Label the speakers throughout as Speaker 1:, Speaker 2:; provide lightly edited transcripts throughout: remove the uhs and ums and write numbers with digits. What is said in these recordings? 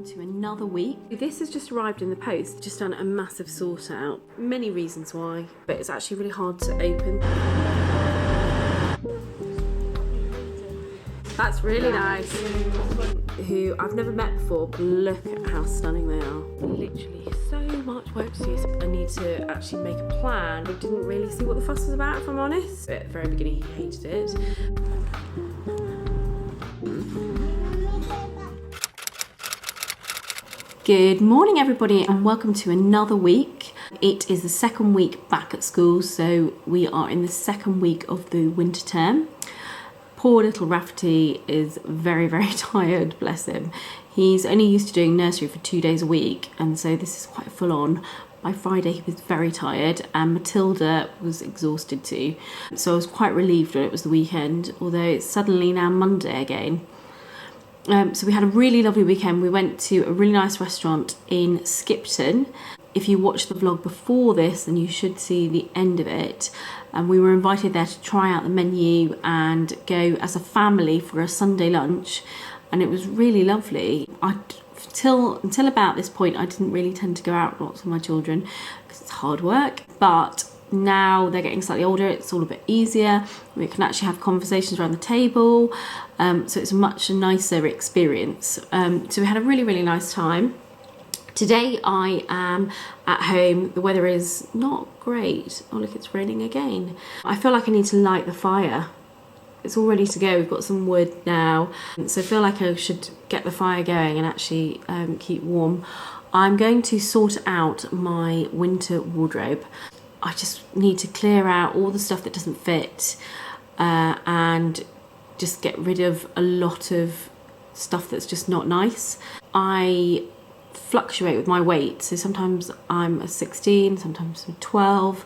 Speaker 1: to another week. This has just arrived in the post, just done a massive sort out. Many reasons why, but it's actually really hard to open. That's really nice. Who I've never met before, but look at how stunning they are. Literally so much work to do. I need to actually make a plan. I didn't really see what the fuss was about, if I'm honest. At the very beginning, he hated it. Good morning, everybody, and welcome to another week. It is the second week back at school, so we are in the second week of the winter term. Poor little Rafferty is very, very tired, bless him. He's only used to doing nursery for 2 days a week, and so this is quite full on. By Friday he was very tired, and Matilda was exhausted too. So I was quite relieved when it was the weekend, although it's suddenly now Monday again. So we had a really lovely weekend. We went to a really nice restaurant in Skipton. If you watched the vlog before this, then you should see the end of it. And we were invited there to try out the menu and go as a family for a Sunday lunch, and it was really lovely. Until about this point, I didn't really tend to go out lots with my children because it's hard work, but now they're getting slightly older, it's all a bit easier. We can actually have conversations around the table, so it's a much nicer experience. So we had a really, really nice time. Today I am at home. The weather is not great. Oh look, it's raining again. I feel like I need to light the fire. It's all ready to go. We've got some wood now, so I feel like I should get the fire going and actually keep warm. I'm going to sort out my winter wardrobe. I just need to clear out all the stuff that doesn't fit and just get rid of a lot of stuff that's just not nice. I fluctuate with my weight, so sometimes I'm a 16, sometimes I'm 12,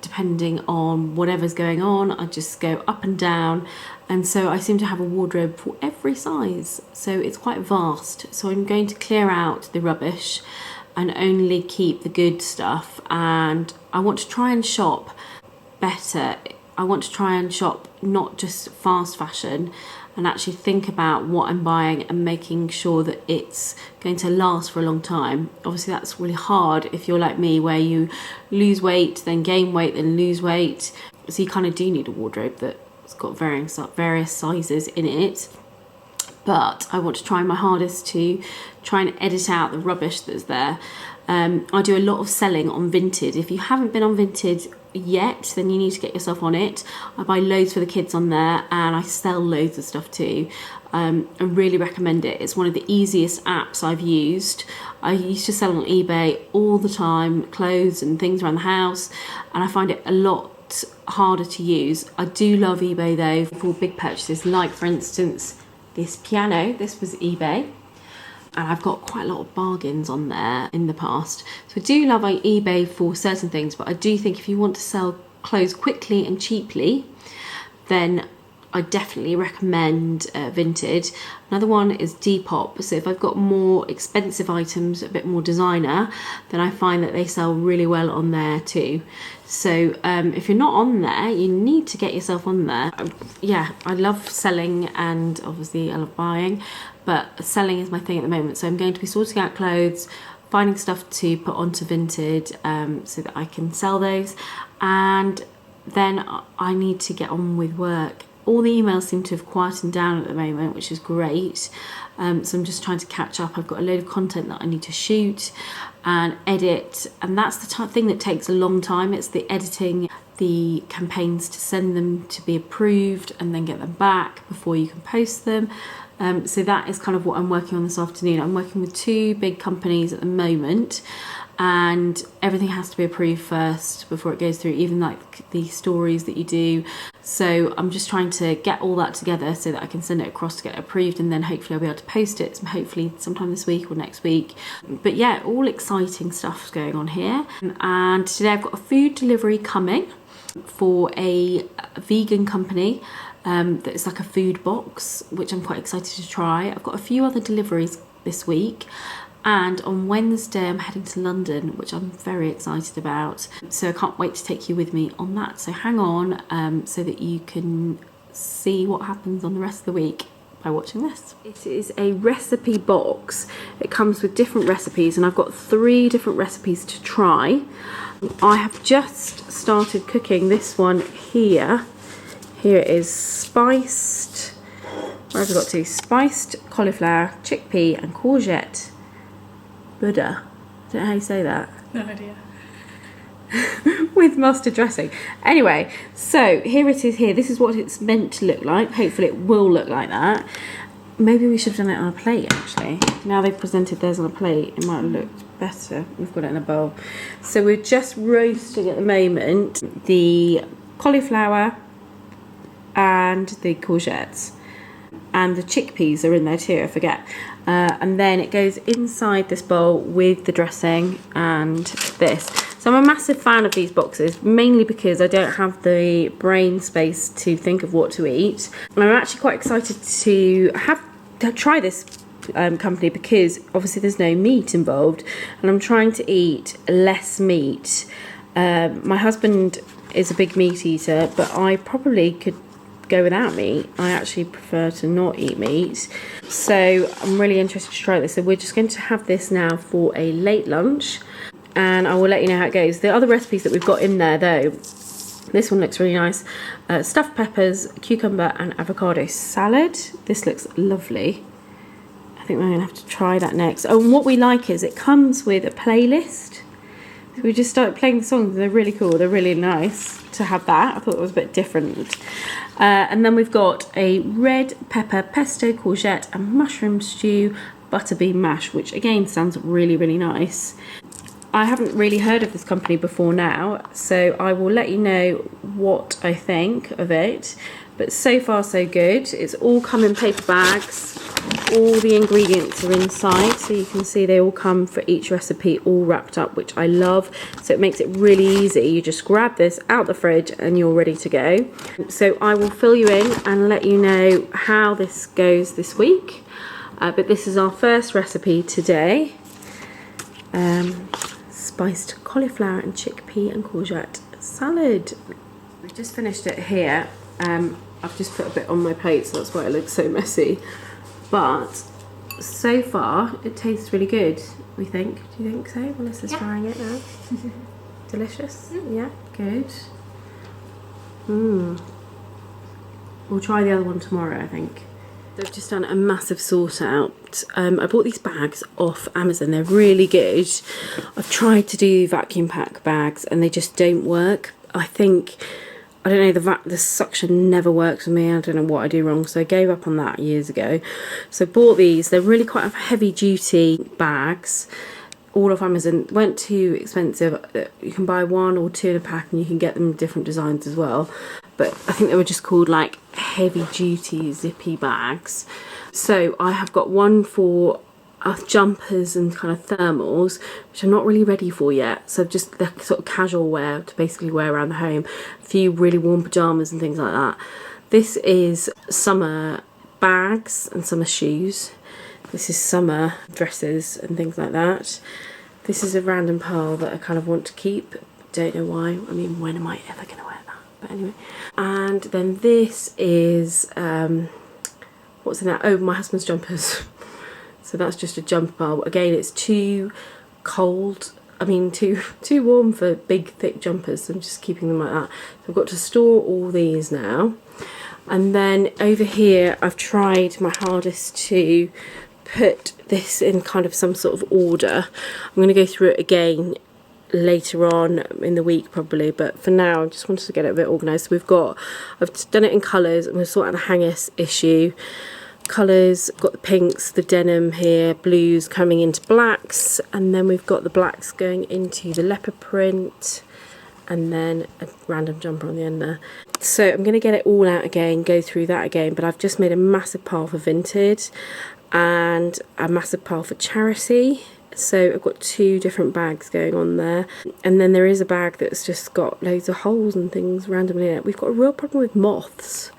Speaker 1: depending on whatever's going on. I just go up and down, and so I seem to have a wardrobe for every size, so it's quite vast. So I'm going to clear out the rubbish and only keep the good stuff, and I want to try and shop better. I want to try and shop not just fast fashion, and actually think about what I'm buying and making sure that it's going to last for a long time. Obviously that's really hard if you're like me, where you lose weight, then gain weight, then lose weight. So you kind of do need a wardrobe that's got various sizes in it. But I want to try my hardest to try and edit out the rubbish that's there. I do a lot of selling on Vinted. If you haven't been on Vinted yet, then you need to get yourself on it. I buy loads for the kids on there, and I sell loads of stuff too. I really recommend it. It's one of the easiest apps I've used. I used to sell on eBay all the time, clothes and things around the house, and I find it a lot harder to use. I do love eBay though for big purchases, like for instance this piano. This was eBay, and I've got quite a lot of bargains on there in the past. So I do love eBay for certain things, but I do think if you want to sell clothes quickly and cheaply, then I definitely recommend Vinted. Another one is Depop. So if I've got more expensive items, a bit more designer, then I find that they sell really well on there too. So if you're not on there, you need to get yourself on there. Yeah, I love selling, and obviously I love buying, but selling is my thing at the moment. So I'm going to be sorting out clothes, finding stuff to put onto Vinted so that I can sell those, and then I need to get on with work. All the emails seem to have quietened down at the moment, which is great. So I'm just trying to catch up. I've got a load of content that I need to shoot and edit, and that's the thing that takes a long time. It's the editing, the campaigns to send them to be approved and then get them back before you can post them. So that is kind of what I'm working on this afternoon. I'm working with 2 big companies at the moment, and everything has to be approved first before it goes through, even like the stories that you do. So I'm just trying to get all that together so that I can send it across to get it approved, and then hopefully I'll be able to post it, hopefully sometime this week or next week. But yeah, all exciting stuff going on here. And today I've got a food delivery coming for a vegan company that's like a food box, which I'm quite excited to try. I've got a few other deliveries this week, and on Wednesday I'm heading to London, which I'm very excited about. So I can't wait to take you with me on that. So hang on so that you can see what happens on the rest of the week. by watching this. It is a recipe box. It comes with different recipes, and I've got 3 different recipes to try. I have just started cooking this one here. Here it is spiced, where have I got to? Spiced cauliflower, chickpea and courgette Buddha. I don't know how you say that.
Speaker 2: No idea.
Speaker 1: With mustard dressing. Anyway, so here it is here. This is what it's meant to look like. Hopefully it will look like that. Maybe we should have done it on a plate, actually. Now they've presented theirs on a plate, it might have looked better. We've got it in a bowl. So we're just roasting at the moment the cauliflower and the courgettes. And the chickpeas are in there too, I forget. And then it goes inside this bowl with the dressing and this. So I'm a massive fan of these boxes, mainly because I don't have the brain space to think of what to eat. And I'm actually quite excited to try this company, because obviously there's no meat involved, and I'm trying to eat less meat. My husband is a big meat eater, but I probably could go without meat. I actually prefer to not eat meat. So I'm really interested to try this. So we're just going to have this now for a late lunch, and I will let you know how it goes. The other recipes that we've got in there though, this one looks really nice. Stuffed peppers, cucumber and avocado salad. This looks lovely. I think we're going to have to try that next. Oh, and what we like is it comes with a playlist. So we just started playing the songs. They're really cool. They're really nice to have that. I thought it was a bit different. And then we've got a red pepper, pesto, courgette and mushroom stew, butter bean mash, which again sounds really, really nice. I haven't really heard of this company before now, so I will let you know what I think of it. But so far so good. It's all come in paper bags. All the ingredients are inside, so you can see they all come for each recipe all wrapped up, which I love. So it makes it really easy. You just grab this out the fridge and you're ready to go. So I will fill you in and let you know how this goes this week. But this is our first recipe today. Spiced cauliflower and chickpea and courgette salad. We've just finished it here. I've just put a bit on my plate, so that's why it looks so messy. But so far, it tastes really good, we think. Do you think so? Melissa's trying it now. Delicious? Yeah, good. We'll try the other one tomorrow, I think. They've just done a massive sort out. I bought these bags off Amazon. They're really good. I've tried to do vacuum pack bags and they just don't work. I think, I don't know, the suction never works for me. I don't know what I do wrong. So I gave up on that years ago. So I bought these. They're really quite heavy duty bags. All off Amazon. Weren't too expensive. You can buy 1 or 2 in a pack and you can get them in different designs as well. But I think they were just called like heavy duty zippy bags. So I have got one for jumpers and kind of thermals, which I'm not really ready for yet. So just the sort of casual wear to basically wear around the home. A few really warm pyjamas and things like that. This is summer bags and summer shoes. This is summer dresses and things like that. This is a random pile that I kind of want to keep. Don't know why. I mean, when am I ever going to wear that? But anyway. And then this is, what's in that? Oh, my husband's jumpers. So that's just a jumper pile. Again, it's too cold. I mean, too warm for big, thick jumpers. So I'm just keeping them like that. So I've got to store all these now. And then over here, I've tried my hardest to put this in kind of some sort of order. I'm going to go through it again later on in the week probably, but for now I just wanted to get it a bit organised. So I've done it in colours. I'm going to sort out the hangers issue. Colours, got the pinks, the denim here, blues coming into blacks, and then we've got the blacks going into the leopard print, and then a random jumper on the end there. So I'm going to get it all out again, go through that again, but I've just made a massive pile for Vinted and a massive pile for charity. So I've got 2 different bags going on there, and then there is a bag that's just got loads of holes and things randomly in it. We've got a real problem with moths.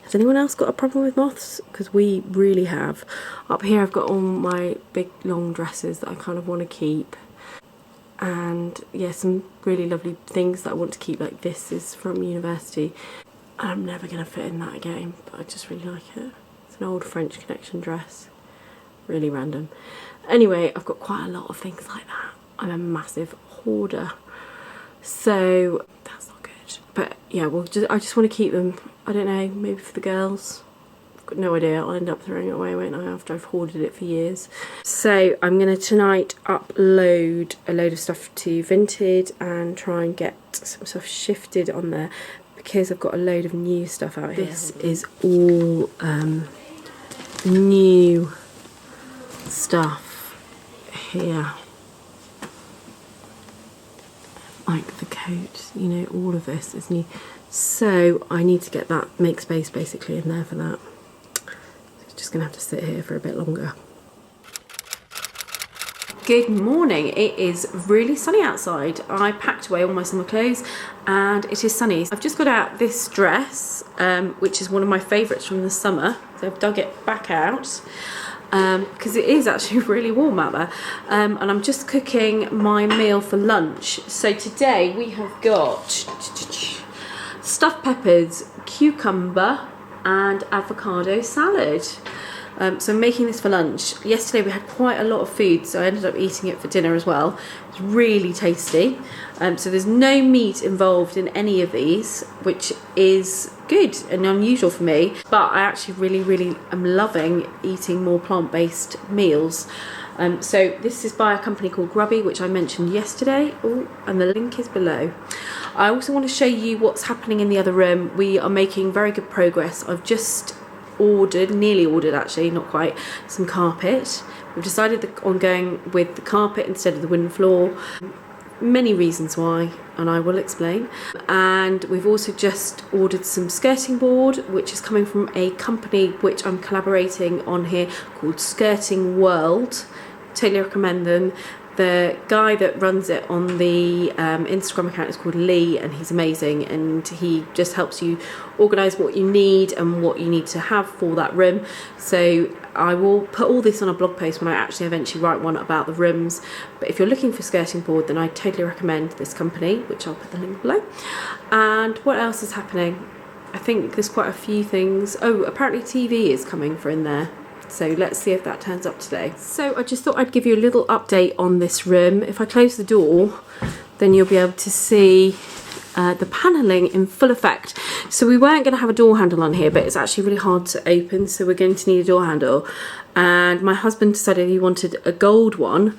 Speaker 1: Has anyone else got a problem with moths? Because we really have. Up here I've got all my big long dresses that I kind of want to keep, and yeah, some really lovely things that I want to keep, like this is from university and I'm never going to fit in that again, but I just really like it. So an old French Connection dress. Really random. Anyway, I've got quite a lot of things like that. I'm a massive hoarder. So that's not good. But yeah, I just want to keep them, I don't know, maybe for the girls. I've got no idea. I'll end up throwing it away, won't I, after I've hoarded it for years. So I'm going to tonight upload a load of stuff to Vinted and try and get some stuff shifted on there, because I've got a load of new stuff out here. This is all new stuff here. Like the coat, you know, all of this is new. So I need to get that, make space basically in there for that. It's just gonna have to sit here for a bit longer. Good morning, it is really sunny outside. I packed away all my summer clothes and it is sunny. I've just got out this dress, which is one of my favourites from the summer. So I've dug it back out. Because it is actually really warm out there, and I'm just cooking my meal for lunch. So today we have got stuffed peppers, cucumber and avocado salad. So I'm making this for lunch. Yesterday we had quite a lot of food, so I ended up eating it for dinner as well. It's really tasty. So there's no meat involved in any of these, which is good and unusual for me. But I actually really am loving eating more plant-based meals. So this is by a company called Grubby, which I mentioned yesterday. Ooh, and the link is below. I also want to show you what's happening in the other room. We are making very good progress. I've just nearly ordered actually, not quite, some carpet. We've decided on going with the carpet instead of the wooden floor. Many reasons why, and I will explain. And we've also just ordered some skirting board, which is coming from a company which I'm collaborating on here called Skirting World. Totally recommend them. The guy that runs it on the Instagram account is called Lee, and he's amazing, and he just helps you organise what you need and what you need to have for that room. So I will put all this on a blog post when I actually eventually write one about the rooms. But if you're looking for skirting board, then I totally recommend this company, which I'll put the link below. And what else is happening? I think there's quite a few things. Oh, apparently TV is coming for in there. So let's see if that turns up today. So I just thought I'd give you a little update on this room. If I close the door, then you'll be able to see the panelling in full effect. So we weren't going to have a door handle on here, but it's actually really hard to open, so we're going to need a door handle. And my husband decided he wanted a gold one,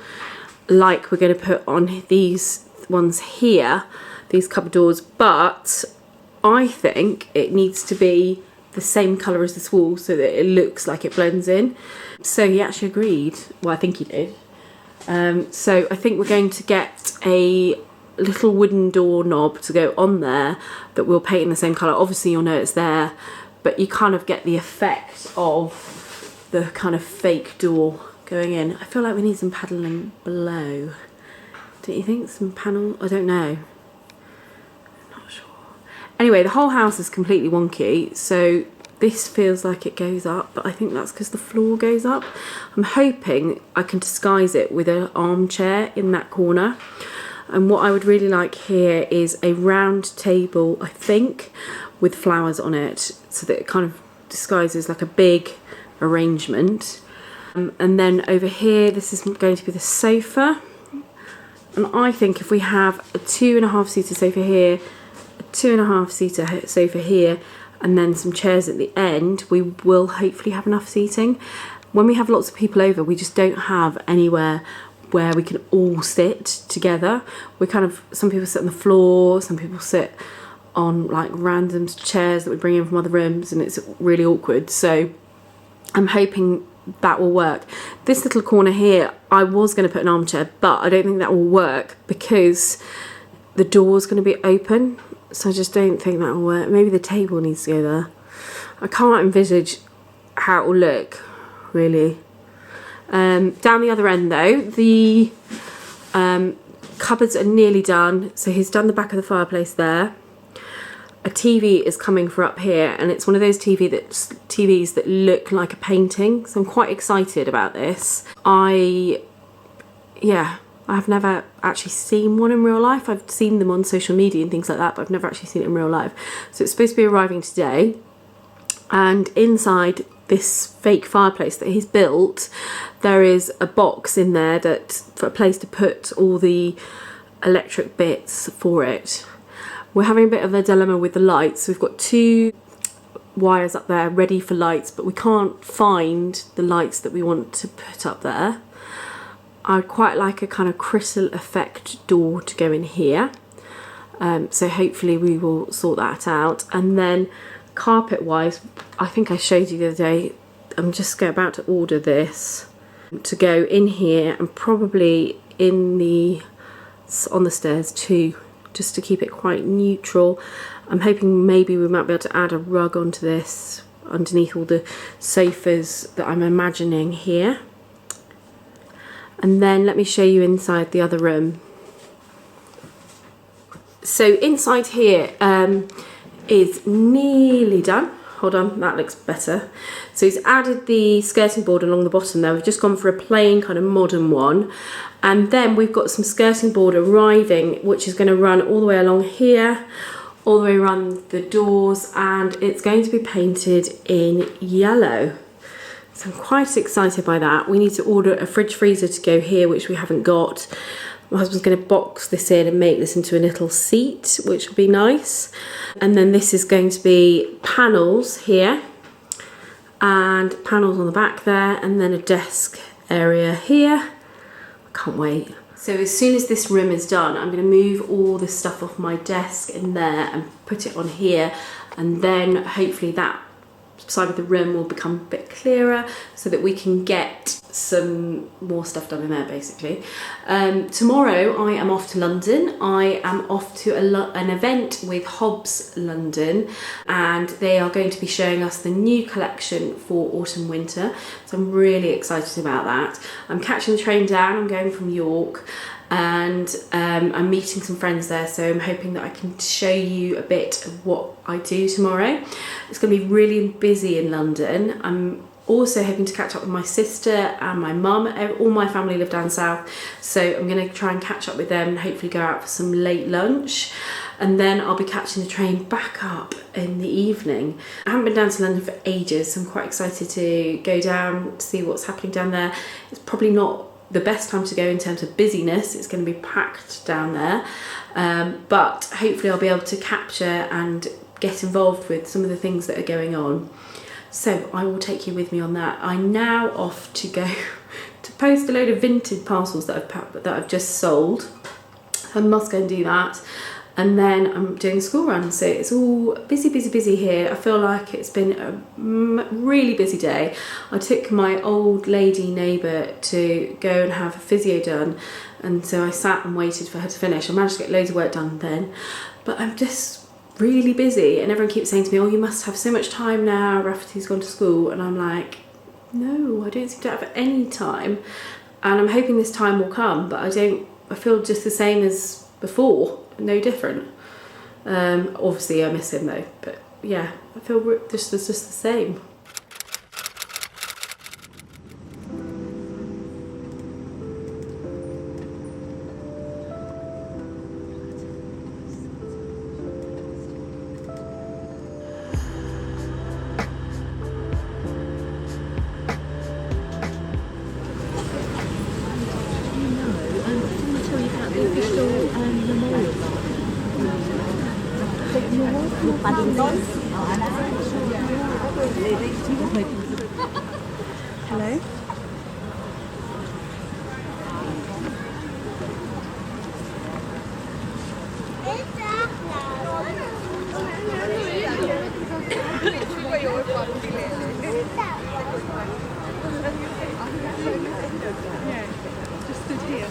Speaker 1: like we're going to put on these ones here, these cupboard doors, but I think it needs to be the same colour as this wall so that it looks like it blends in. So he actually agreed. Well, I think he did. So I think we're going to get a little wooden door knob to go on there that we'll paint in the same colour. Obviously you'll know it's there, but you kind of get the effect of the kind of fake door going in. I feel like we need some paneling below. Don't you think? Some panel? I don't know. Anyway, the whole house is completely wonky, so this feels like it goes up, but I think that's because the floor goes up. I'm hoping I can disguise it with an armchair in that corner. And what I would really like here is a round table, I think, with flowers on it, so that it kind of disguises like a big arrangement. And then over here, this is going to be the sofa. And I think if we have a 2.5-seater sofa here, 2.5-seater sofa here, and then some chairs at the end, we will hopefully have enough seating. When we have lots of people over, we just don't have anywhere where we can all sit together. We kind of, some people sit on the floor, some people sit on like random chairs that we bring in from other rooms, and it's really awkward. So I'm hoping that will work. This little corner here, I was going to put an armchair, but I don't think that will work because the door's going to be open. So I just don't think that will work. Maybe the table needs to go there. I can't envisage how it will look, really. Down the other end though, the cupboards are nearly done. So he's done the back of the fireplace there. A TV is coming for up here, and it's one of those TVs that look like a painting. So I'm quite excited about this. I've never actually seen one in real life. I've seen them on social media and things like that, but I've never actually seen it in real life. So it's supposed to be arriving today. And inside, this fake fireplace that he's built, there is a box in there for a place to put all the electric bits for it. We're having a bit of a dilemma with the lights. We've got 2 wires up there ready for lights, but we can't find the lights that we want to put up there. I'd quite like a kind of crystal effect door to go in here. So hopefully we will sort that out. And then carpet wise, I think I showed you the other day, I'm just about to order this to go in here and probably on the stairs too, just to keep it quite neutral. I'm hoping maybe we might be able to add a rug onto this underneath all the sofas that I'm imagining here. And then let me show you inside the other room. So inside here is nearly done. Hold on, that looks better. So he's added the skirting board along the bottom there. We've just gone for a plain kind of modern one. And then we've got some skirting board arriving, which is going to run all the way along here, all the way around the doors, and it's going to be painted in yellow. So I'm quite excited by that. We need to order a fridge freezer to go here, which we haven't got. My husband's going to box this in and make this into a little seat, which will be nice. And then this is going to be panels here and panels on the back there, and then a desk area here. I can't wait. So as soon as this room is done, I'm going to move all the stuff off my desk in there and put it on here, and then hopefully that side of the room will become a bit clearer so that we can get some more stuff done in there basically. Tomorrow I am off to London. I am off to an event with Hobbs London, and they are going to be showing us the new collection for autumn winter, so I'm really excited about that. I'm catching the train down, I'm going from York, and I'm meeting some friends there, so I'm hoping that I can show you a bit of what I do tomorrow. It's going to be really busy in London. I'm also hoping to catch up with my sister and my mum. All my family live down south, so I'm going to try and catch up with them and hopefully go out for some late lunch, and then I'll be catching the train back up in the evening. I haven't been down to London for ages, so I'm quite excited to go down to see what's happening down there. It's probably not the best time to go in terms of busyness. It's going to be packed down there, but hopefully I'll be able to capture and get involved with some of the things that are going on. So I will take you with me on that. I'm now off to go to post a load of Vinted parcels that I've just sold. I must go and do that. And then I'm doing a school run, so it's all busy, busy, busy here. I feel like it's been a really busy day. I took my old lady neighbour to go and have a physio done, and so I sat and waited for her to finish. I managed to get loads of work done then, but I'm just really busy, and everyone keeps saying to me, oh, you must have so much time now, Rafferty's gone to school, and I'm like, no, I don't seem to have any time, and I'm hoping this time will come, but I feel just the same as before. No different. Obviously I miss him though, but yeah, I feel just the same.
Speaker 2: Hello? Yeah, just stood here.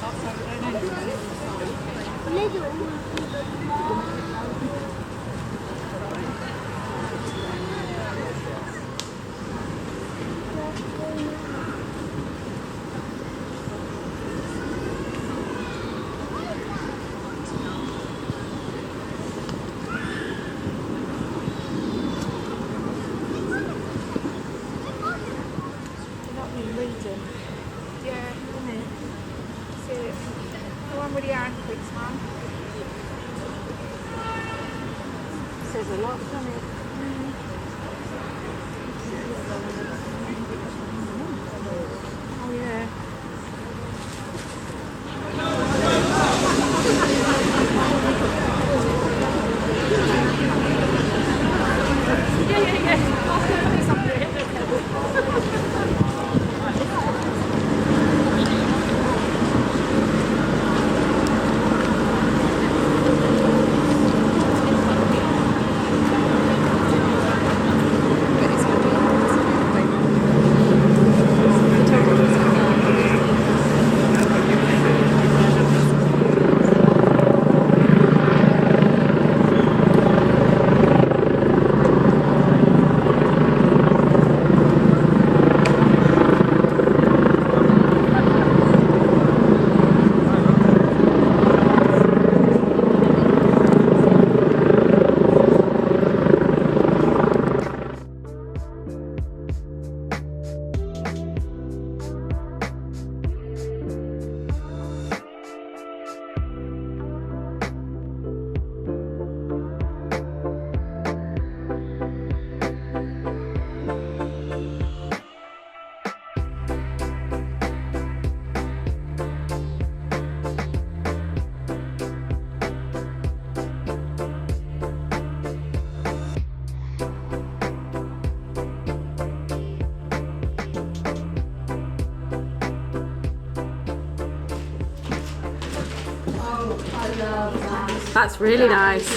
Speaker 1: That's really nice.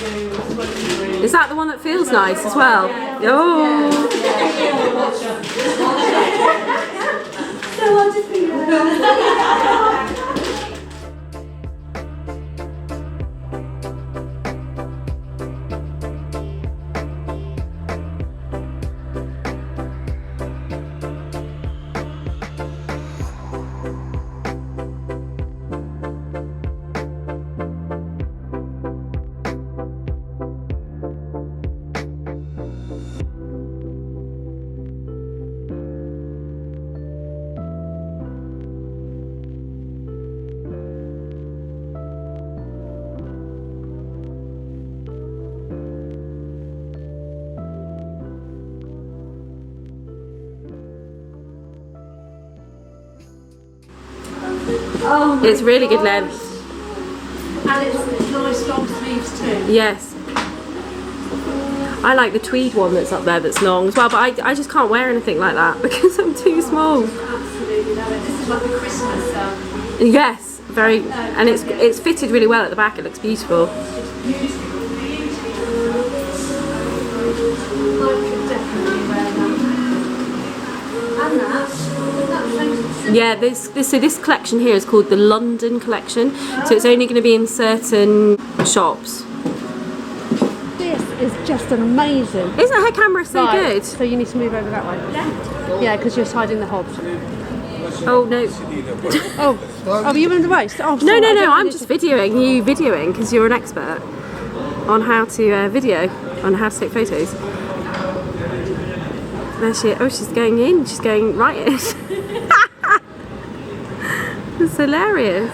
Speaker 1: Is that the one that feels nice as well? Oh.
Speaker 2: Oh,
Speaker 1: It's really good length.
Speaker 2: and it's nice long sleeves too.
Speaker 1: Yes. I like the tweed one that's up there that's long as well, but I just can't wear anything like that because I'm too small.
Speaker 2: Absolutely love it. This is like a Christmas.
Speaker 1: Yes, very, and it's fitted really well at the back. It looks beautiful.
Speaker 2: It's beautiful. I could definitely wear that. And that.
Speaker 1: Yeah, this collection here is called the London collection, so it's only going to be in certain shops.
Speaker 2: This is just amazing.
Speaker 1: Isn't her camera so good?
Speaker 2: So you need to move over that way. Yeah, because you're hiding the Hobbs.
Speaker 1: Oh no.
Speaker 2: Oh, you in the waist? Oh,
Speaker 1: No, no, no, I'm just videoing you because you're an expert on how to video, on how to take photos. There she is. Oh, she's going in. She's going right in. It's hilarious.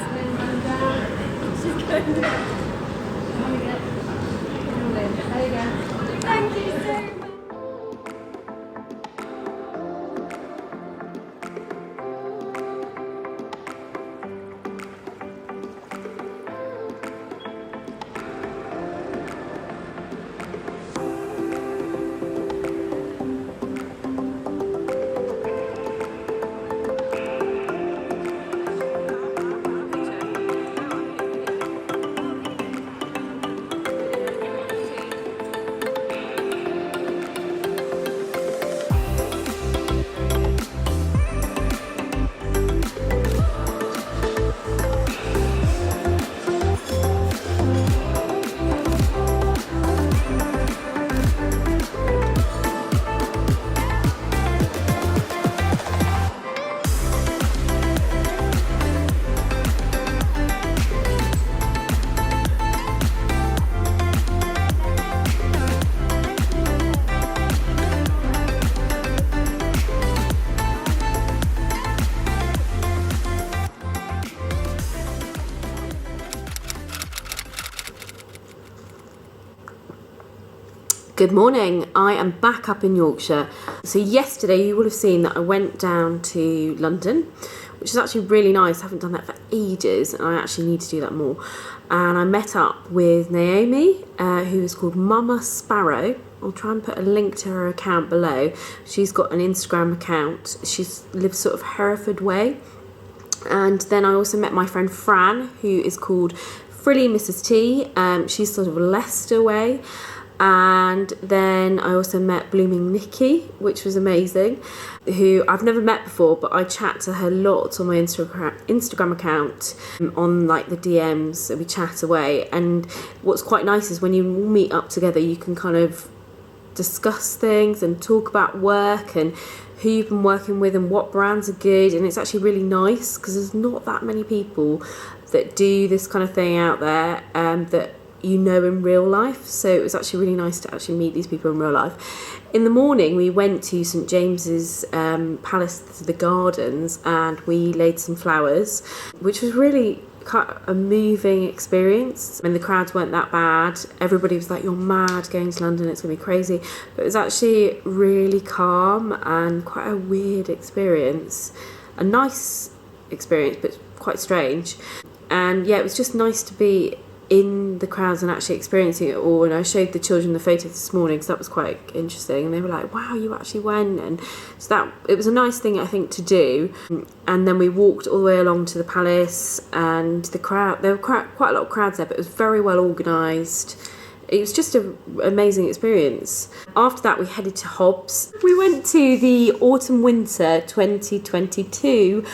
Speaker 1: Good morning, I am back up in Yorkshire. So yesterday you would have seen that I went down to London, which is actually really nice. I haven't done that for ages and I actually need to do that more. And I met up with Naomi, who is called Mama Sparrow. I'll try and put a link to her account below. She's got an Instagram account. She lives sort of Hereford way. And then I also met my friend Fran, who is called Frilly Mrs. T. She's sort of Leicester way. And then I also met blooming Niki, which was amazing, who I've never met before, but I chat to her lots on my Instagram account, on like the DMs, so we chat away. And what's quite nice is when you all meet up together, you can kind of discuss things and talk about work and who you've been working with and what brands are good. And it's actually really nice because there's not that many people that do this kind of thing out there, that you know in real life. So it was actually really nice to actually meet these people in real life. In the morning we went to St James's Palace, the gardens, and we laid some flowers, which was really a moving experience. I mean, the crowds weren't that bad. Everybody was like, you're mad going to London, it's gonna be crazy. But it was actually really calm and quite a weird experience. A nice experience, but quite strange. And yeah, it was just nice to be in the crowds and actually experiencing it all. And I showed the children the photos this morning, so that was quite interesting. And they were like, wow, you actually went. And so that it was a nice thing, I think, to do. And then we walked all the way along to the palace, and the crowd, there were quite a lot of crowds there, but it was very well organised. It was just an amazing experience. After that, we headed to Hobbs. We went to the Autumn-Winter 2022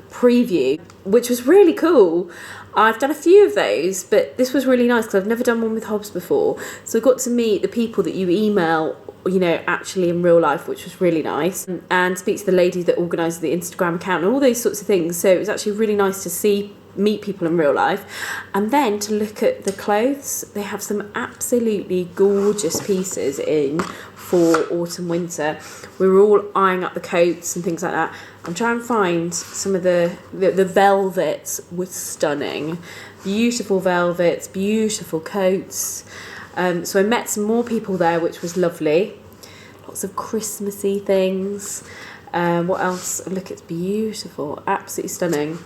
Speaker 1: preview, which was really cool. I've done a few of those, but this was really nice because I've never done one with Hobbs before. So I got to meet the people that you email, you know, actually in real life, which was really nice, and speak to the lady that organises the Instagram account and all those sorts of things. So it was actually really nice to meet people in real life, and then to look at the clothes. They have some absolutely gorgeous pieces in for autumn winter. We were all eyeing up the coats and things like that. I'm trying to find some of the velvets were stunning, beautiful velvets, beautiful coats. So I met some more people there, which was lovely. Lots of Christmassy things. What else? Look, it's beautiful, absolutely stunning.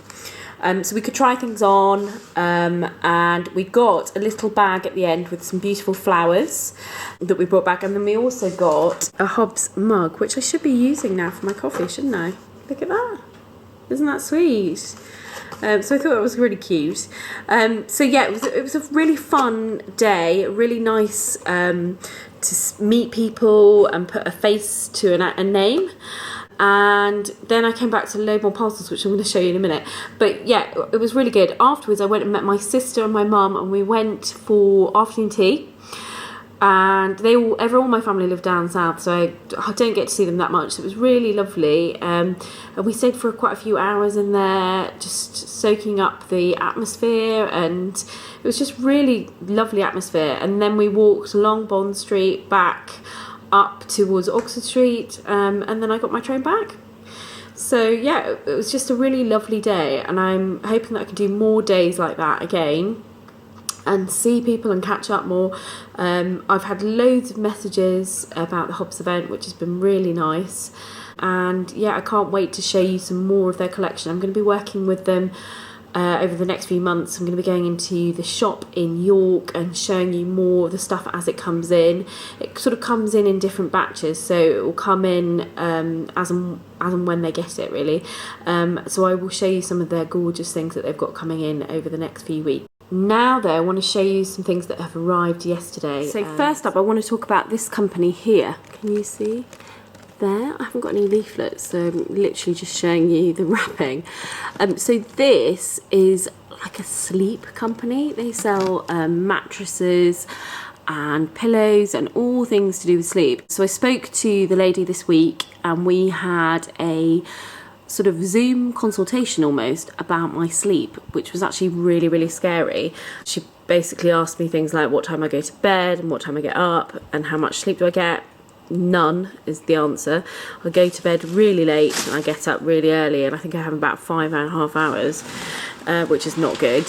Speaker 1: So we could try things on, and we got a little bag at the end with some beautiful flowers that we brought back, and then we also got a Hobbs mug, which I should be using now for my coffee, shouldn't I? Look at that. Isn't that sweet? So I thought it was really cute. So yeah, it was a really fun day, really nice to meet people and put a face to a name. And then I came back to load more parcels, which I'm going to show you in a minute. But yeah, it was really good. Afterwards, I went and met my sister and my mum, and we went for afternoon tea. And all my family live down south, so I don't get to see them that much. So it was really lovely. And we stayed for quite a few hours in there, just soaking up the atmosphere, and it was just really lovely atmosphere. And then we walked along Bond Street back up towards Oxford Street, and then I got my train back. So yeah, it was just a really lovely day, and I'm hoping that I can do more days like that again and see people and catch up more. I've had loads of messages about the Hobbs event, which has been really nice, and yeah, I can't wait to show you some more of their collection. I'm going to be working with them over the next few months. I'm going to be going into the shop in York and showing you more of the stuff as it comes in. It sort of comes in different batches, so it will come in as and when they get it, really. So I will show you some of their gorgeous things that they've got coming in over the next few weeks. Now though, I want to show you some things that have arrived yesterday. So first up, I want to talk about this company here. Can you see? There, I haven't got any leaflets, so I'm literally just showing you the wrapping. So this is like a sleep company. They sell mattresses and pillows and all things to do with sleep. So I spoke to the lady this week, and we had a sort of Zoom consultation almost about my sleep, which was actually really, really scary. She basically asked me things like what time I go to bed and what time I get up and how much sleep do I get. None is the answer. I go to bed really late and I get up really early, and I think I have about 5.5 hours, which is not good.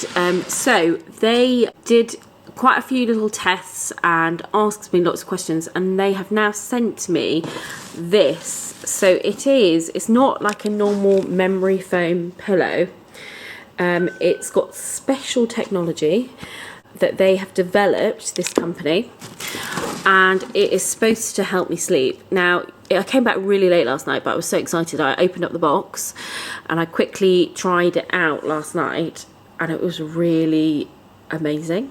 Speaker 1: So they did quite a few little tests and asked me lots of questions, and they have now sent me this. So it's not like a normal memory foam pillow. It's got special technology that they have developed, this company, and it is supposed to help me sleep. Now, I came back really late last night, but I was so excited. I opened up the box and I quickly tried it out last night, and it was really amazing.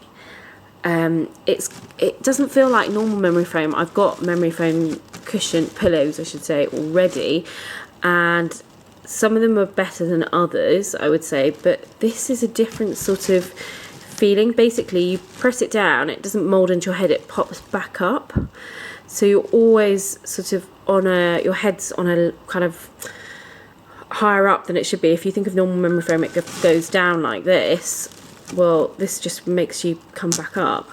Speaker 1: It doesn't feel like normal memory foam. I've got memory foam cushion pillows, I should say, already, and some of them are better than others, I would say, but this is a different sort of feeling. Basically, you press it down, it doesn't mould into your head, it pops back up, so you're always sort of your head's on a kind of higher up than it should be. If you think of normal memory foam, it goes down like this. Well, this just makes you come back up,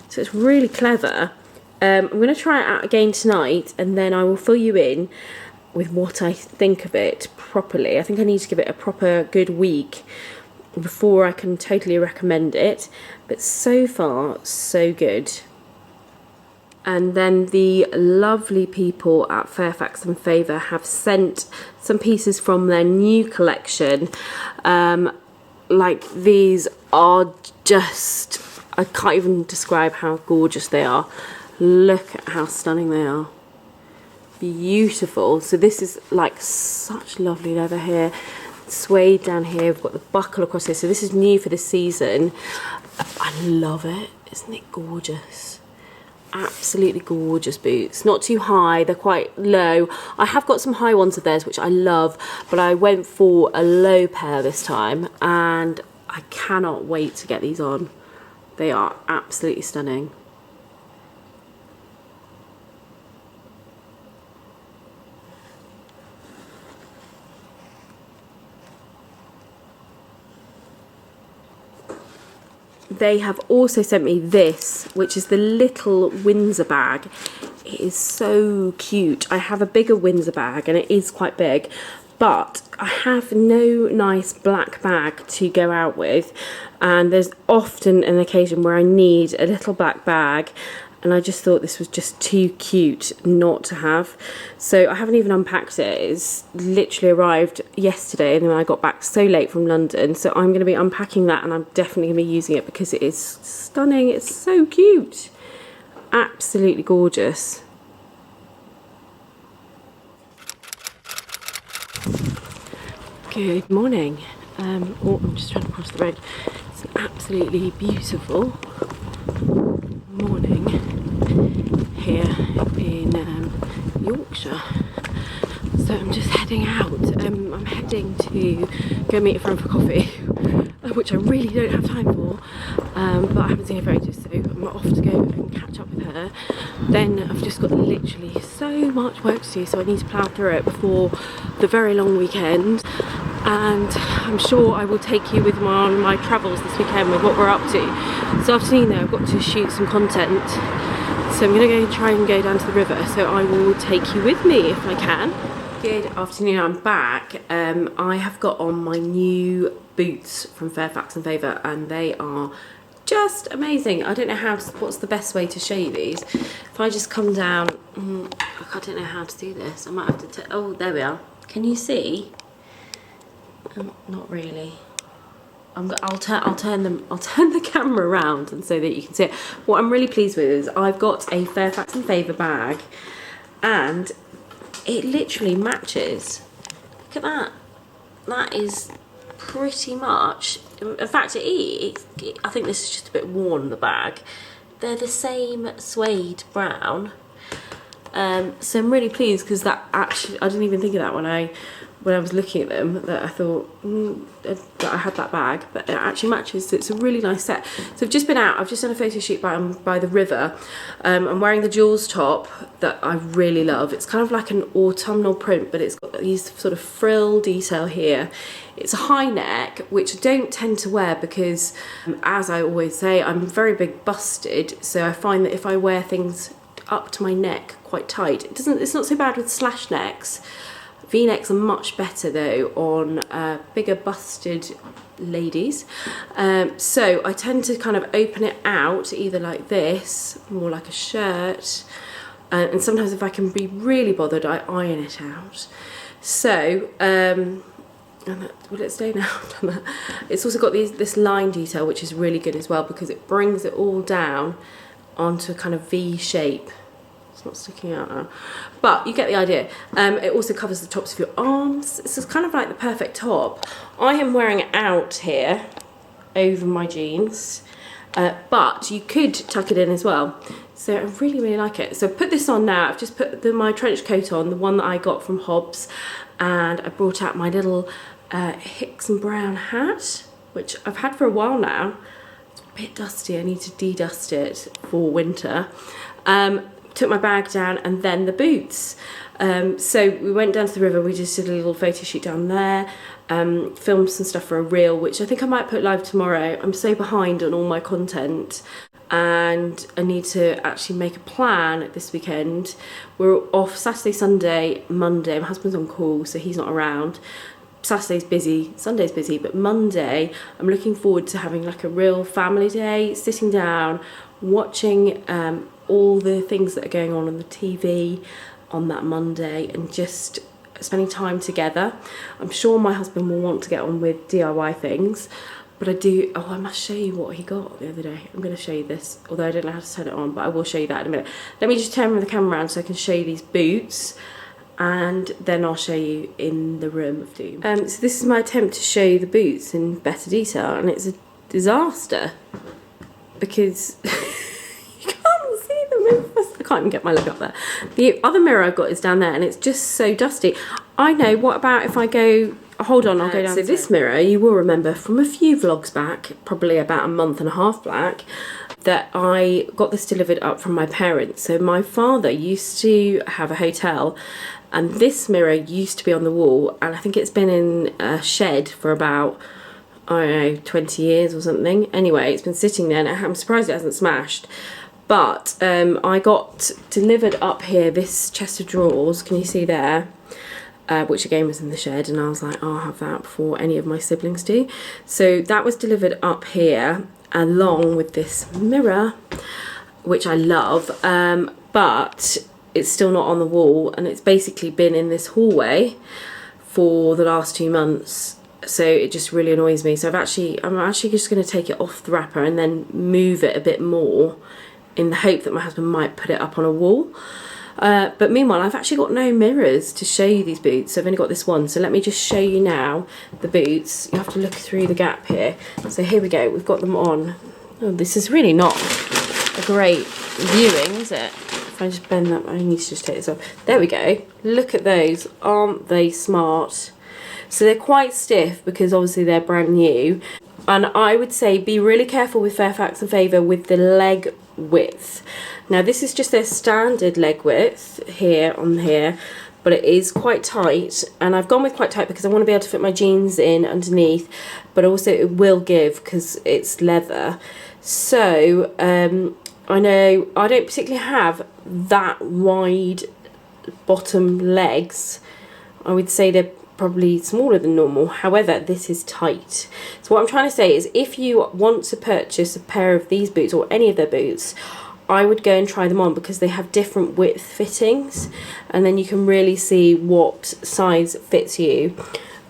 Speaker 1: so it's really clever. I'm going to try it out again tonight, and then I will fill you in with what I think of it properly. I think I need to give it a proper good week before I can totally recommend it, but so far so good. And then the lovely people at Fairfax and Favor have sent some pieces from their new collection. Like, these are just, I can't even describe how gorgeous they are. Look at how stunning they are. Beautiful. So this is like such lovely leather here. Suede down here. We've got the buckle across here. So this is new for this season. I love it. Isn't it gorgeous? Absolutely gorgeous boots. Not too high, they're quite low. I have got some high ones of theirs which I love, but I went for a low pair this time and I cannot wait to get these on. They are absolutely stunning. They have also sent me this, which is the little Windsor bag. It is so cute. I have a bigger Windsor bag and it is quite big, but I have no nice black bag to go out with, and there's often an occasion where I need a little black bag, and I just thought this was just too cute not to have. So I haven't even unpacked it. It's literally arrived yesterday and then I got back so late from London, so I'm going to be unpacking that and I'm definitely going to be using it because it is stunning. It's so cute. Absolutely gorgeous. Good morning. Oh, I'm just trying to cross the road. It's an absolutely beautiful morning here in Yorkshire. So I'm just heading out. I'm heading to go meet a friend for coffee, which I really don't have time for, but I haven't seen her for ages, so I'm off to go and catch up with her. Then I've just got literally so much work to do, so I need to plough through it before the very long weekend. And I'm sure I will take you with me on my travels this weekend with what we're up to. This afternoon though, I've got to shoot some content, so I'm going to go try and go down to the river, so I will take you with me if I can. Good afternoon, I'm back. I have got on my new boots from Fairfax and Favor and they are just amazing. I don't know what's the best way to show you these. If I just come down, I don't know how to do this. I might have to, oh there we are. Can you see? Not really. I'll turn the camera around and so that you can see it. What I'm really pleased with is I've got a Fairfax and Favor bag and it literally matches. Look at that. That is pretty much, in fact I think this is just a bit worn, the bag. They're the same suede brown. So I'm really pleased because that actually, I didn't even think of that when I was looking at them, that I thought that I had that bag, but it actually matches, so it's a really nice set. So I've just been out, I've just done a photo shoot by the river. I'm wearing the Jewels top that I really love. It's kind of like an autumnal print, but it's got these sort of frill detail here. It's a high neck, which I don't tend to wear because, as I always say, I'm very big busted, so I find that if I wear things up to my neck quite tight, it's not so bad with slash necks. V-necks are much better though on bigger busted ladies. So I tend to kind of open it out either like this, more like a shirt, and sometimes if I can be really bothered I iron it out. So, and will it stay now? It's also got this line detail which is really good as well because it brings it all down onto a kind of V shape. It's not sticking out now, but you get the idea. It also covers the tops of your arms. It's just kind of like the perfect top. I am wearing it out here over my jeans, but you could tuck it in as well. So I really, really like it. So I put this on now. I've just put my trench coat on, the one that I got from Hobbs, and I brought out my little Hicks and Brown hat, which I've had for a while now. It's a bit dusty. I need to de-dust it for winter. Took my bag down and then the boots. So we went down to the river, we just did a little photo shoot down there, filmed some stuff for a reel, which I think I might put live tomorrow. I'm so behind on all my content and I need to actually make a plan this weekend. We're off Saturday, Sunday, Monday. My husband's on call, so he's not around. Saturday's busy, Sunday's busy, but Monday I'm looking forward to having like a real family day, sitting down, watching all the things that are going on the TV on that Monday and just spending time together. I'm sure my husband will want to get on with DIY things, but I must show you what he got the other day. I'm going to show you this, although I don't know how to turn it on, but I will show you that in a minute. Let me just turn the camera around so I can show you these boots, and then I'll show you in the room of doom. So this is my attempt to show you the boots in better detail, and it's a disaster because you can't see them. I can't even get my leg up there. The other mirror I've got is down there, and it's just so dusty. I know, what about if I go... Hold on, I'll go down. So this mirror, you will remember from a few vlogs back, probably about a month and a half back, that I got this delivered up from my parents. So my father used to have a hotel, and this mirror used to be on the wall, and I think it's been in a shed for about, I don't know, 20 years or something. Anyway, it's been sitting there, and I'm surprised it hasn't smashed. But I got delivered up here this chest of drawers, can you see there? Which again was in the shed, and I was like, oh, I'll have that before any of my siblings do. So that was delivered up here along with this mirror, which I love, but it's still not on the wall, and it's basically been in this hallway for the last 2 months. So it just really annoys me. So I'm actually just going to take it off the wrapper and then move it a bit more in the hope that my husband might put it up on a wall. But meanwhile, I've actually got no mirrors to show you these boots. I've only got this one, so let me just show you now the boots. You have to look through the gap here. So here we go, we've got them on. Oh, this is really not a great viewing, is it? If I just bend that, I need to just take this off. There we go. Look at those, aren't they smart? So they're quite stiff because obviously they're brand new. And I would say be really careful with Fairfax and Favor with the leg width. Now this is just their standard leg width here on here, but it is quite tight, and I've gone with quite tight because I want to be able to fit my jeans in underneath, but also it will give because it's leather. So I know I don't particularly have that wide bottom legs. I would say they're probably smaller than normal. However, this is tight. So what I'm trying to say is, if you want to purchase a pair of these boots or any of their boots, I would go and try them on because they have different width fittings, and then you can really see what size fits you.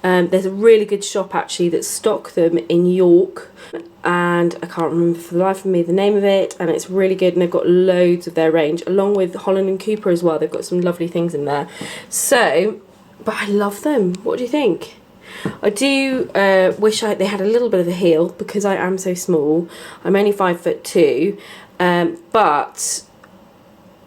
Speaker 1: There's a really good shop actually that stock them in York, and I can't remember for the life of me the name of it, and it's really good, and they've got loads of their range along with Holland and Cooper as well. They've got some lovely things in there. So, but I love them. What do you think? I do wish they had a little bit of a heel because I am so small. I'm only 5'2", but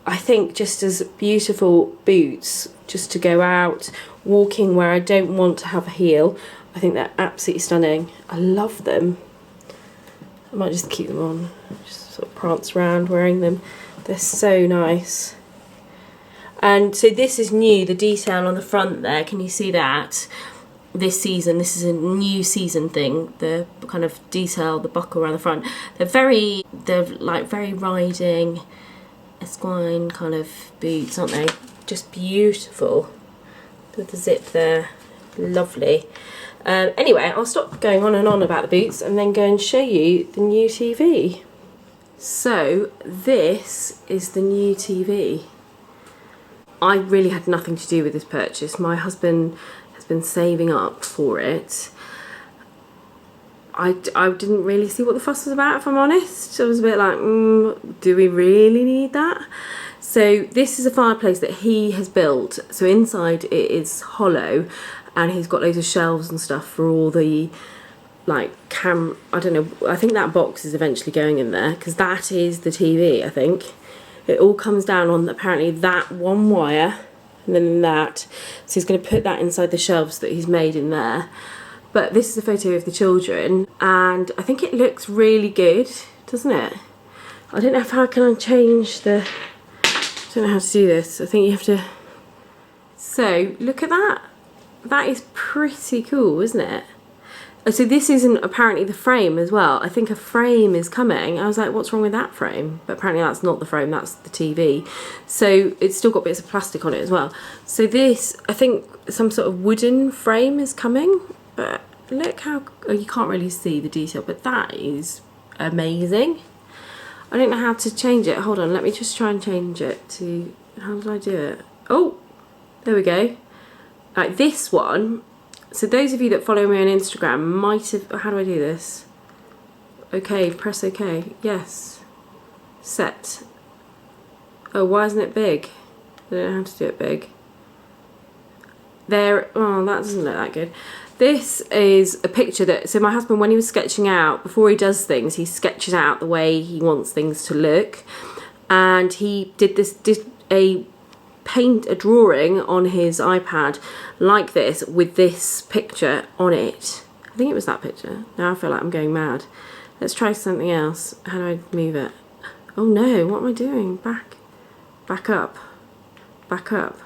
Speaker 1: I think just as beautiful boots just to go out walking where I don't want to have a heel. I think they're absolutely stunning. I love them. I might just keep them on, just sort of prance around wearing them. They're so nice. And so this is new, the detail on the front there, can you see that? This season, this is a new season thing, the kind of detail, the buckle around the front. They're like very riding, equine kind of boots, aren't they? Just beautiful. With the zip there, lovely. Anyway, I'll stop going on and on about the boots and then go and show you the new TV. So this is the new TV. I really had nothing to do with this purchase. My husband has been saving up for it. I didn't really see what the fuss was about, if I'm honest. I was a bit like, do we really need that? So this is a fireplace that he has built. So inside it is hollow, and he's got loads of shelves and stuff for all the like I don't know, I think that box is eventually going in there because that is the TV, I think. It all comes down on apparently that one wire, and then that. So he's going to put that inside the shelves that he's made in there. But this is a photo of the children, and I think it looks really good, doesn't it? I don't know how can I change the... I don't know how to do this. I think you have to... So, look at that. That is pretty cool, isn't it? So this isn't apparently the frame as well. I think a frame is coming. I was like, what's wrong with that frame? But apparently that's not the frame, that's the TV. So it's still got bits of plastic on it as well. So this, I think some sort of wooden frame is coming. But look how, oh, you can't really see the detail, but that is amazing. I don't know how to change it. Hold on, let me just try and change it to, how did I do it? Oh, there we go. Like this one, so those of you that follow me on Instagram might have, how do I do this? Okay, press OK, yes, set. Oh, why isn't it big? I don't know how to do it big. There, oh, that doesn't look that good. This is a picture that, so my husband, when he was sketching out, before he does things, he sketches out the way he wants things to look. And he did a drawing on his iPad like this, with this picture on it. I think it was that picture. Now I feel like I'm going mad. Let's try something else. How do I move it? Oh no, what am I doing? Back up. Back up.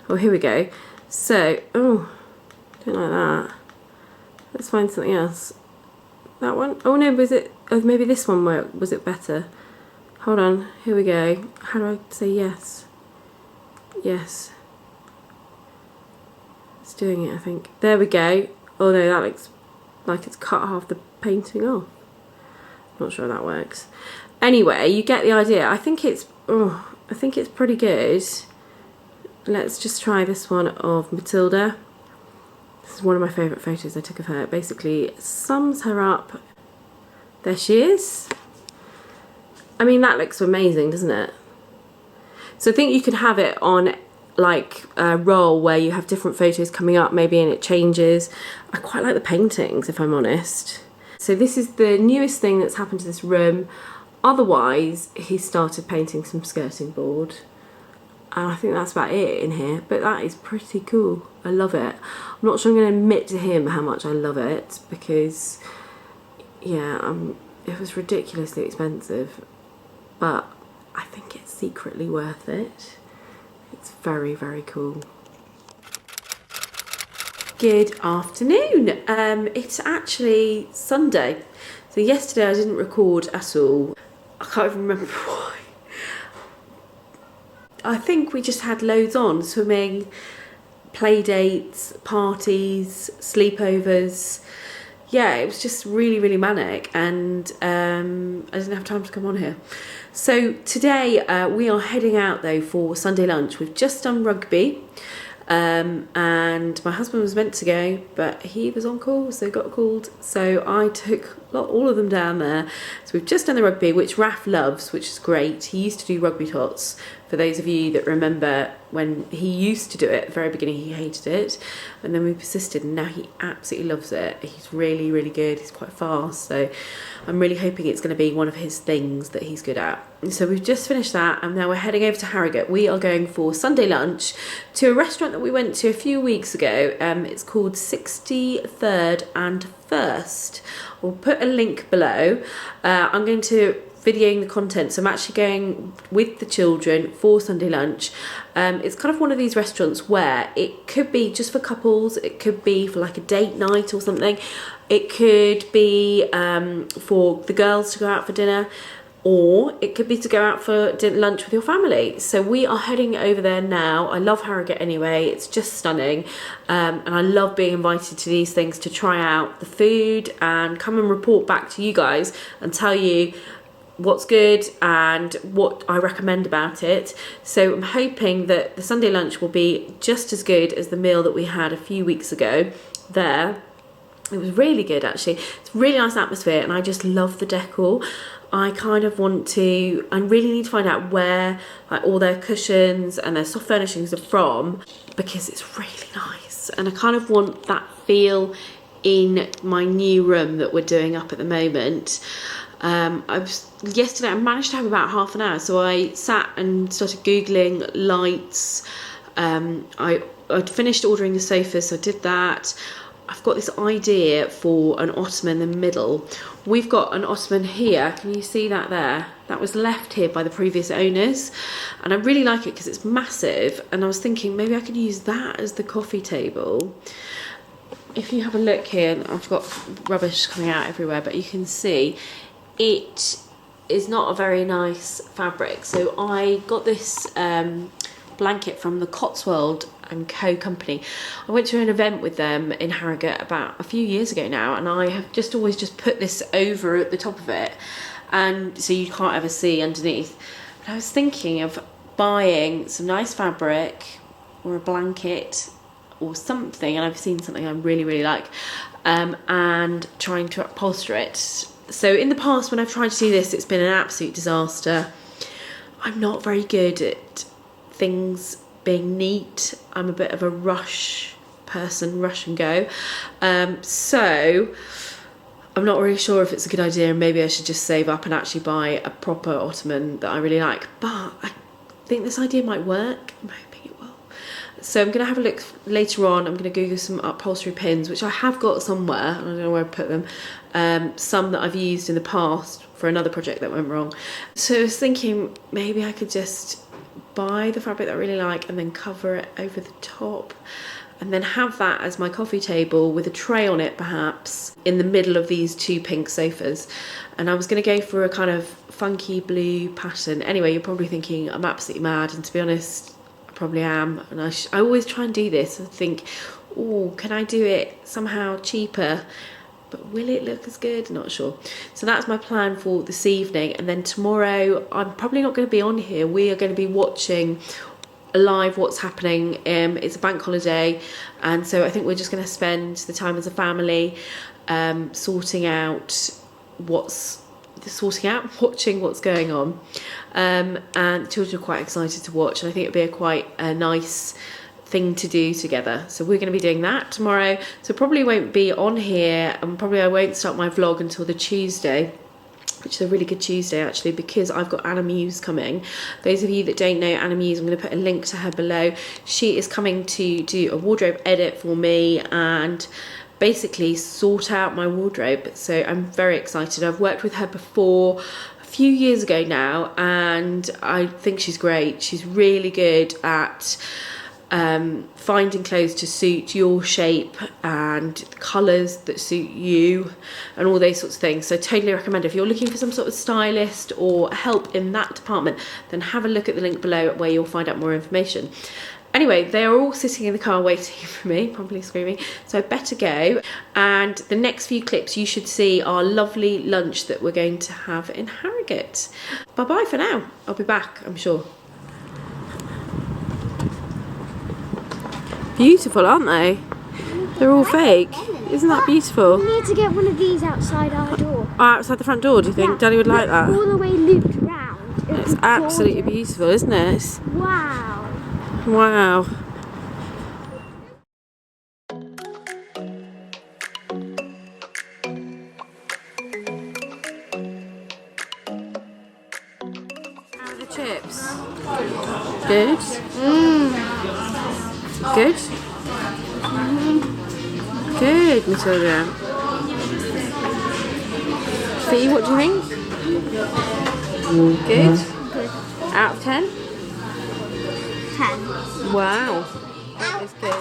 Speaker 1: Oh, here we go. So, oh, don't like that. Let's find something else. That one? Oh no, was it, oh, maybe this one was it better? Hold on, here we go. How do I say yes? Yes. It's doing it, I think. There we go. Oh no, that looks like it's cut half the painting off. Not sure how that works. Anyway, you get the idea. I think it's pretty good. Let's just try this one of Matilda. This is one of my favourite photos I took of her. It basically sums her up. There she is. I mean, that looks amazing, doesn't it? So I think you could have it on like a roll where you have different photos coming up maybe and it changes. I quite like the paintings, if I'm honest. So this is the newest thing that's happened to this room. Otherwise, he started painting some skirting board. And I think that's about it in here. But that is pretty cool. I love it. I'm not sure I'm going to admit to him how much I love it. Because, yeah, it was ridiculously expensive. But I think it's secretly worth it. It's very, very cool. Good afternoon. It's actually Sunday. So yesterday I didn't record at all. I can't even remember why. I think we just had loads on. Swimming, play dates, parties, sleepovers. Yeah, it was just really, really manic, and I didn't have time to come on here. So today we are heading out though for Sunday lunch. We've just done rugby. And my husband was meant to go, but he was on call, so got called. So I took all of them down there. So we've just done the rugby, which Raf loves, which is great. He used to do rugby tots. For those of you that remember when he used to do it at the very beginning, he hated it, and then we persisted, and now he absolutely loves it. He's really, really good. He's quite fast, so I'm really hoping it's going to be one of his things that he's good at. So we've just finished that, and now we're heading over to Harrogate. We are going for Sunday lunch to a restaurant that we went to a few weeks ago. It's called 63rd and First. We'll put a link below. I'm going to videoing the content, so I'm actually going with the children for Sunday lunch. It's kind of one of these restaurants where it could be just for couples, it could be for like a date night or something, it could be for the girls to go out for dinner, or it could be to go out for lunch with your family. So we are heading over there now. I love Harrogate anyway, it's just stunning, and I love being invited to these things to try out the food and come and report back to you guys and tell you what's good and what I recommend about it. So I'm hoping that the Sunday lunch will be just as good as the meal that we had a few weeks ago there. It was really good actually. It's a really nice atmosphere, and I just love the decor. I kind of want to, I really need to find out where like all their cushions and their soft furnishings are from, because it's really nice, and I kind of want that feel in my new room that we're doing up at the moment. Yesterday I managed to have about half an hour, so I sat and started googling lights. I'd finished ordering the sofas, so I did that. I've got this idea for an ottoman in the middle. We've got an ottoman here, can you see that there? That was left here by the previous owners, and I really like it because it's massive, and I was thinking maybe I could use that as the coffee table. If you have a look here, I've got rubbish coming out everywhere, but you can see it is not a very nice fabric. So I got this blanket from the Cotswold and Co company. I went to an event with them in Harrogate about a few years ago now, and I have just always just put this over at the top of it, and so you can't ever see underneath. But I was thinking of buying some nice fabric or a blanket or something, and I've seen something I really, really like, and trying to upholster it. So in the past, when I've tried to do this, it's been an absolute disaster. I'm not very good at things being neat. I'm a bit of a rush person, rush and go. So I'm not really sure if it's a good idea, and maybe I should just save up and actually buy a proper ottoman that I really like. But I think this idea might work. I'm hoping it will. So I'm going to have a look later on. I'm going to Google some upholstery pins, which I have got somewhere. I don't know where I put them. Some that I've used in the past for another project that went wrong. So I was thinking maybe I could just buy the fabric that I really like and then cover it over the top, and then have that as my coffee table with a tray on it, perhaps, in the middle of these two pink sofas. And I was going to go for a kind of funky blue pattern. Anyway, you're probably thinking I'm absolutely mad, and to be honest, I probably am. And I always try and do this. I think, oh, can I do it somehow cheaper? But will it look as good? Not sure. So that's my plan for this evening. And then tomorrow, I'm probably not going to be on here. We are going to be watching live what's happening. It's a bank holiday, and so I think we're just going to spend the time as a family watching what's going on, and children are quite excited to watch, and I think it'll be quite a nice thing to do together. So we're going to be doing that tomorrow, so probably won't be on here, and probably I won't start my vlog until the Tuesday, which is a really good Tuesday actually, because I've got Anna Mewes coming. Those of you that don't know Anna Mewes, I'm going to put a link to her below. She is coming to do a wardrobe edit for me and basically sort out my wardrobe. So I'm very excited. I've worked with her before, a few years ago now, and I think she's great. She's really good at finding clothes to suit your shape and colours that suit you and all those sorts of things. So totally recommend, if you're looking for some sort of stylist or help in that department, then have a look at the link below where you'll find out more information. Anyway, they are all sitting in the car waiting for me, probably screaming, so I better go. And the next few clips you should see our lovely lunch that we're going to have in Harrogate. Bye bye for now. I'll be back, I'm sure. Beautiful, aren't they? They're all fake. Isn't that beautiful?
Speaker 3: We need to get one of these outside our door.
Speaker 1: Oh, outside the front door, do you think? Yeah. Daddy would like that?
Speaker 3: All the way looped round.
Speaker 1: It's absolutely beautiful, isn't it?
Speaker 3: Wow.
Speaker 1: Wow. How are the chips? Good? Good? Good, Matilda. Fee, what do you think? Good?
Speaker 3: Good.
Speaker 1: Out of 10?
Speaker 3: 10.
Speaker 1: Wow. That is good.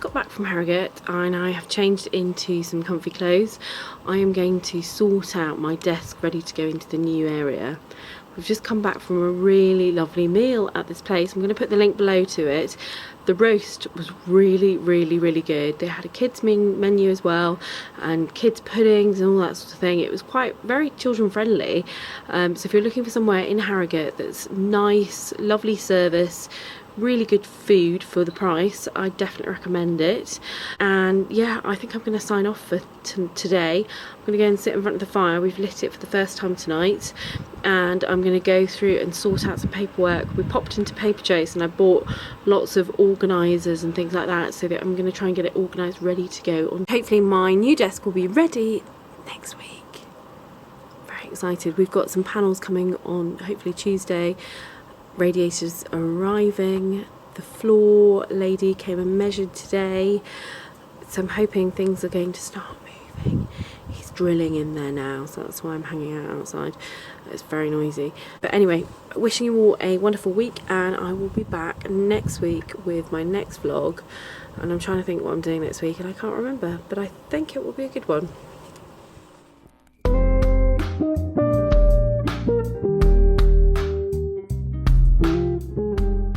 Speaker 1: got back from Harrogate and I have changed into some comfy clothes. I am going to sort out my desk ready to go into the new area. We've just come back from a really lovely meal at this place. I'm going to put the link below to it. The roast was really good. They had a kids menu as well, and kids puddings and all that sort of thing. It was quite very children friendly. So if you're looking for somewhere in Harrogate that's nice, lovely service, really good food for the price, I definitely recommend it. And yeah, I think I'm going to sign off for today. I'm going to go and sit in front of the fire. We've lit it for the first time tonight, and I'm going to go through and sort out some paperwork. We popped into Paperchase and I bought lots of organisers and things like that, so that I'm going to try and get it organised, ready to go. And hopefully my new desk will be ready next week. Very excited. We've got some panels coming on hopefully Tuesday. Radiators arriving. The floor lady came and measured today, so I'm hoping things are going to start moving. He's drilling in there now, so that's why I'm hanging out outside. It's very noisy. But anyway, wishing you all a wonderful week, and I will be back next week with my next vlog. And I'm trying to think what I'm doing next week and I can't remember, but I think it will be a good one.